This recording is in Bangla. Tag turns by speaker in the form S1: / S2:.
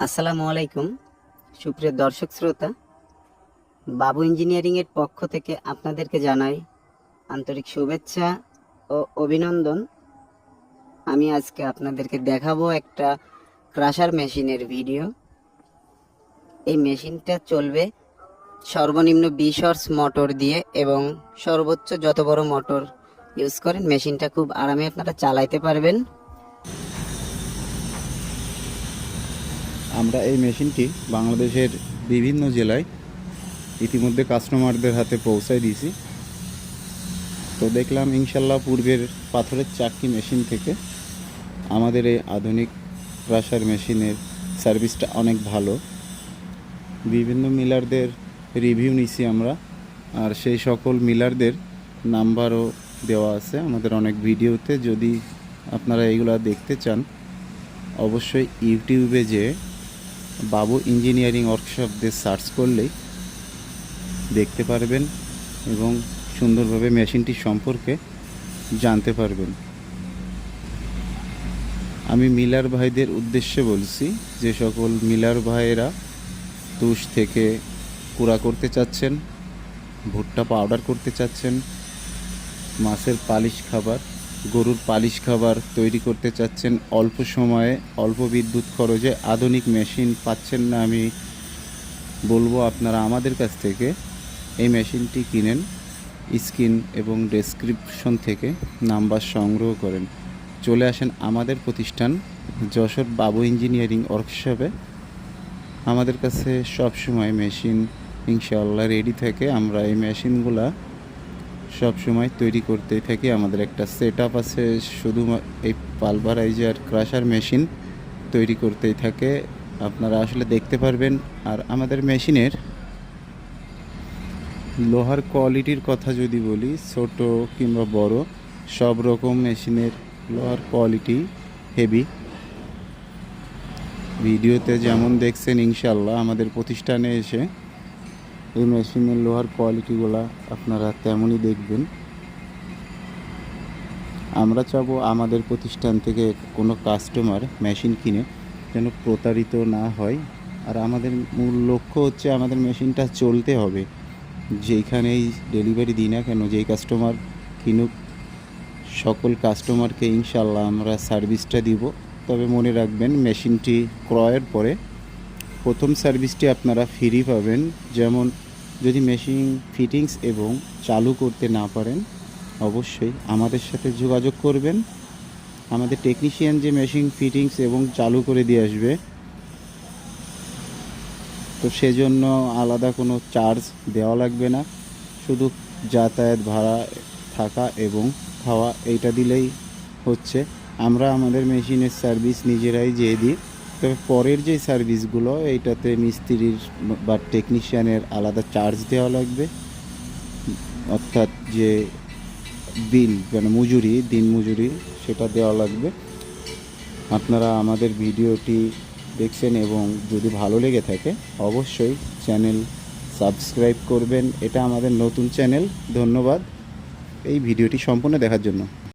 S1: আসসালামু আলাইকুম সুপ্রিয় দর্শক শ্রোতা, বাবু ইঞ্জিনিয়ারিং এর পক্ষ থেকে আপনাদেরকে জানাই আন্তরিক শুভেচ্ছা ও অভিনন্দন। আমি আজকে আপনাদেরকে দেখাবো একটা ক্রাশার মেশিনের ভিডিও। এই মেশিনটা চলবে সর্বনিম্ন 20 হর্স মোটর দিয়ে এবং সর্বোচ্চ যত বড় মোটর ইউজ করেন মেশিনটা খুব আরামে আপনারা চালাইতে পারবেন।
S2: আমরা এই মেশিনটি বাংলাদেশের বিভিন্ন জেলায় ইতিমধ্যে কাস্টমারদের হাতে পৌঁছায় দিয়েছি। তো দেখলাম ইনশাল্লাহ পূর্বের পাথরের চাক্কি মেশিন থেকে আমাদের এই আধুনিক ক্রাশার মেশিনের সার্ভিসটা অনেক ভালো। বিভিন্ন মিলারদের রিভিউ নিছি আমরা, আর সেই সকল মিলারদের নাম্বারও দেওয়া আছে আমাদের অনেক ভিডিওতে। যদি আপনারা এইগুলা দেখতে চান অবশ্যই ইউটিউবে যে বাবু ইঞ্জিনিয়ারিং ওয়ার্কশপ দিয়ে সার্চ করলেই দেখতে পারবেন এবং সুন্দরভাবে মেশিনটি সম্পর্কে জানতে পারবেন। আমি মিলার ভাইদের উদ্দেশ্যে বলছি, যে সকল মিলার ভাইয়েরা তুষ থেকে কুড়া করতে চাচ্ছেন, ভুট্টা পাউডার করতে চাচ্ছেন, মাছের পালিশ খাবার, গরুর পালিশ খাবার তৈরি করতে চাচ্ছেন, অল্প সময়ে অল্প বিদ্যুৎ খরচে আধুনিক মেশিন পাচ্ছেন না, আমি বলবো আপনারা আমাদের কাছ থেকে এই মেশিনটি কিনেন। স্ক্রিন এবং ডেসক্রিপশন থেকে নাম্বার সংগ্রহ করেন, চলে আসেন আমাদের প্রতিষ্ঠান যশোর বাবু ইঞ্জিনিয়ারিং ওয়ার্কশপে। আমাদের কাছে সবসময় মেশিন ইনশাআল্লাহ রেডি থাকে। আমরা এই মেশিনগুলা সব সময় তৈরি করতেই থাকি। আমাদের একটা সেট আপ আছে শুধু এই পালভারাইজার ক্রাশার মেশিন তৈরি করতেই থাকে, আপনারা আসলে দেখতে পারবেন। আর আমাদের মেশিনের লোহার কোয়ালিটির কথা যদি বলি, ছোট কিংবা বড় সব রকম মেশিনের লোহার কোয়ালিটি হেভি। ভিডিওতে যেমন দেখছেন ইনশাল্লাহ আমাদের প্রতিষ্ঠানে এসে এই মেশিনের লোহার কোয়ালিটিগুলো আপনারা তেমনই দেখবেন। আমরা চাবো আমাদের প্রতিষ্ঠান থেকে কোনো কাস্টমার মেশিন কিনে যেন প্রতারিত না হয়। আর আমাদের মূল লক্ষ্য হচ্ছে আমাদের মেশিনটা চলতে হবে। যেইখানেই ডেলিভারি দিই না কেন, যেই কাস্টমার কিনুক, সকল কাস্টমারকে ইনশাল্লাহ আমরা সার্ভিসটা দিব। তবে মনে রাখবেন, মেশিনটি ক্রয়ের পরে প্রথম সার্ভিসটি আপনারা ফ্রি পাবেন। যেমন যদি মেশিন ফিটিংস এবং চালু করতে না পারেন অবশ্যই আমাদের সাথে যোগাযোগ করবেন। আমাদের টেকনিশিয়ান যে মেশিন ফিটিংস এবং চালু করে দিয়ে আসবে, তো সেজন্য আলাদা কোনো চার্জ দেওয়া লাগবে না। শুধু যাতায়াত ভাড়া, থাকা এবং খাওয়া এইটা দিলেই হচ্ছে। আমরা আমাদের মেশিনের সার্ভিস নিজেরাই যেয়ে দিই। তবে পরের যে সার্ভিসগুলো এইটাতে মিস্ত্রির বা টেকনিশিয়ানের আলাদা চার্জ দেওয়া লাগবে, অর্থাৎ যে বিল মানে মজুরি, দিন মজুরি, সেটা দেওয়া লাগবে। আপনারা আমাদের ভিডিওটি দেখছেন এবং যদি ভালো লেগে থাকে অবশ্যই চ্যানেল সাবস্ক্রাইব করবেন। এটা আমাদের নতুন চ্যানেল। ধন্যবাদ এই ভিডিওটি সম্পূর্ণ দেখার জন্য।